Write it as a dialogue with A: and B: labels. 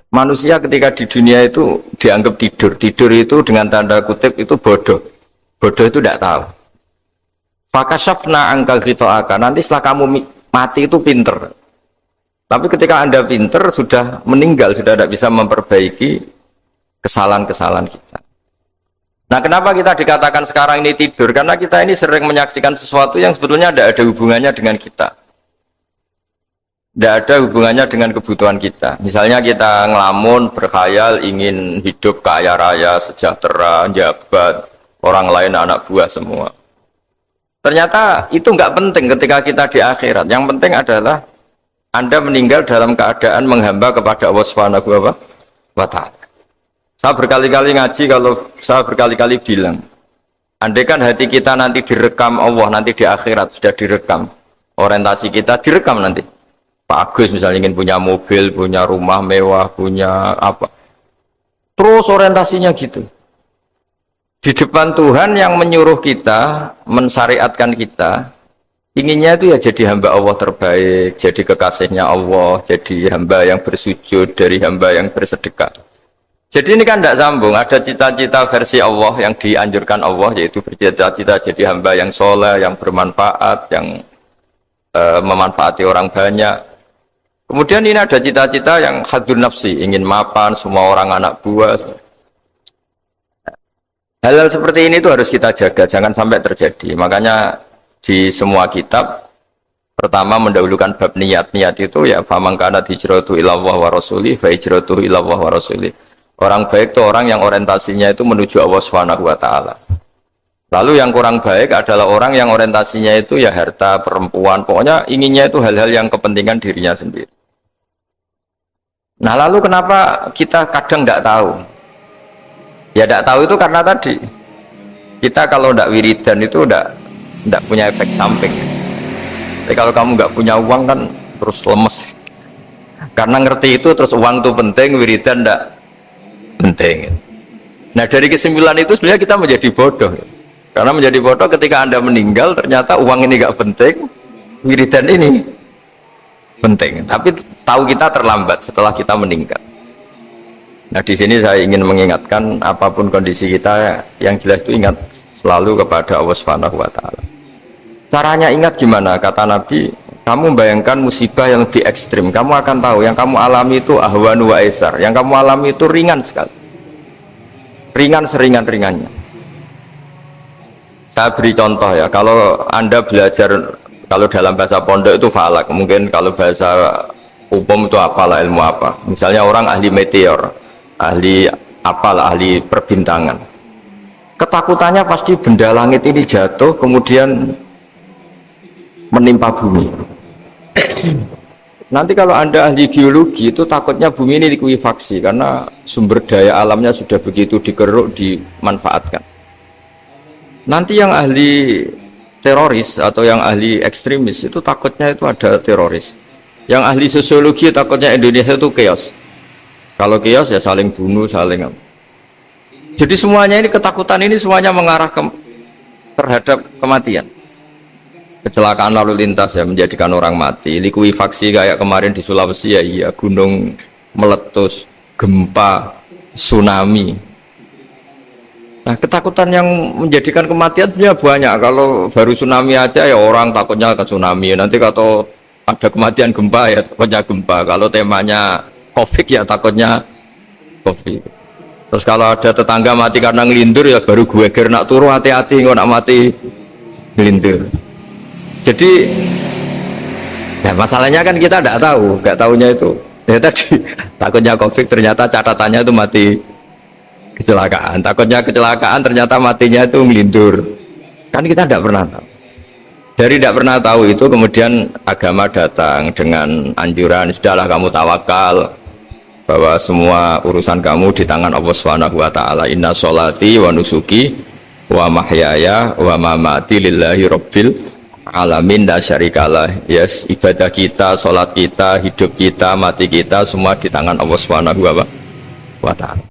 A: Manusia ketika di dunia itu dianggap tidur. Tidur itu dengan tanda kutip itu bodoh. Bodoh itu tidak tahu. Fakashafna angkal ghita'aka. Nanti setelah kamu mati itu pinter. Tapi ketika Anda pinter, sudah meninggal, sudah tidak bisa memperbaiki kesalahan-kesalahan kita. Nah, kenapa kita dikatakan sekarang ini tidur? Karena kita ini sering menyaksikan sesuatu yang sebetulnya tidak ada hubungannya dengan kita. Tidak ada hubungannya dengan kebutuhan kita. Misalnya kita ngelamun, berkhayal, ingin hidup kaya raya, sejahtera, jabat, orang lain anak buah semua. Ternyata itu nggak penting ketika kita di akhirat. Yang penting adalah Anda meninggal dalam keadaan menghamba kepada Allah Subhanahu wa Ta'ala. Saya berkali-kali ngaji, kalau saya berkali-kali bilang, andai kan hati kita nanti direkam Allah, nanti di akhirat sudah direkam, orientasi kita direkam nanti. Pak Agus misalnya ingin punya mobil, punya rumah mewah, punya apa, terus orientasinya gitu. Di depan Tuhan yang menyuruh kita, mensyariatkan kita, inginnya itu ya jadi hamba Allah terbaik, jadi kekasihnya Allah, jadi hamba yang bersujud, dari hamba yang bersedekah. Jadi ini kan tidak sambung. Ada cita-cita versi Allah yang dianjurkan Allah, yaitu bercita-cita jadi hamba yang soleh, yang bermanfaat, yang memanfaati orang banyak. Kemudian ini ada cita-cita yang hadzun nafsi, ingin mapan semua orang anak buah. Hal-hal seperti ini itu harus kita jaga, jangan sampai terjadi. Makanya di semua kitab pertama mendahulukan bab niat. Niat itu ya faman kana hijratuhu ilallah wa rasulih fa hijratuhu ilallah wa rasulih. Orang baik itu orang yang orientasinya itu menuju Allah Subhanahu wa Ta'ala. Lalu yang kurang baik adalah orang yang orientasinya itu ya harta, perempuan, pokoknya inginnya itu hal-hal yang kepentingan dirinya sendiri. Nah, lalu kenapa kita kadang tidak tahu? Ya tidak tahu itu karena tadi kita kalau tidak wiridan itu tidak punya efek samping. Tapi kalau kamu nggak punya uang kan terus lemes. Karena ngerti itu terus uang itu penting, wiridan tidak penting. Nah, dari kesimpulan itu sebenarnya kita menjadi bodoh. Karena menjadi bodoh ketika Anda meninggal ternyata uang ini nggak penting, wiridan ini penting. Tapi tahu kita terlambat setelah kita meninggal. Nah, di sini saya ingin mengingatkan apapun kondisi kita, yang jelas itu ingat selalu kepada Allah Subhanahu wa Ta'ala. Caranya ingat gimana? Kata Nabi, kamu bayangkan musibah yang lebih ekstrim, kamu akan tahu yang kamu alami itu ahwanu wa aisar, yang kamu alami itu ringan sekali, ringan seringan-ringannya. Saya beri contoh ya, kalau Anda belajar, kalau dalam bahasa pondok itu falak, mungkin kalau bahasa umum itu apalah, ilmu apa, misalnya orang ahli meteor, ahli apalah, ahli perbintangan, ketakutannya pasti benda langit ini jatuh kemudian menimpa bumi. Nanti kalau Anda ahli biologi itu takutnya bumi ini likuifaksi karena sumber daya alamnya sudah begitu dikeruk, dimanfaatkan. Nanti yang ahli teroris atau yang ahli ekstremis itu takutnya itu ada teroris. Yang ahli sosiologi takutnya Indonesia itu chaos. Kalau chaos ya saling bunuh, saling. Jadi semuanya ini, ketakutan ini semuanya mengarah terhadap kematian. Kecelakaan lalu lintas ya menjadikan orang mati, likuifaksi kayak kemarin di Sulawesi ya, iya, gunung meletus, gempa, tsunami. Nah, ketakutan yang menjadikan kematian punya banyak. Kalau baru tsunami aja ya orang takutnya ke tsunami, nanti kalau ada kematian gempa ya takutnya gempa, kalau temanya COVID ya takutnya COVID. Terus kalau ada tetangga mati karena ngelindur ya baru gue nak turu, hati-hati nggak nak mati ngelindur. Jadi ya masalahnya kan kita tidak tahu, nggak tahunya itu ya tadi takutnya COVID, ternyata catatannya itu mati kecelakaan, takutnya kecelakaan ternyata matinya itu ngelindur, kan kita tidak pernah tahu. Dari tidak pernah tahu itu kemudian agama datang dengan anjuran, sudahlah kamu tawakal bahwa semua urusan kamu di tangan Allah Subhanahu wa Ta'ala. Inna sholati wa nusuki wa mahyaya wa mamati lillahi rabbil alamin la syarikalah. Yes, ibadah kita, sholat kita, hidup kita, mati kita semua di tangan Allah Subhanahu wa Ta'ala.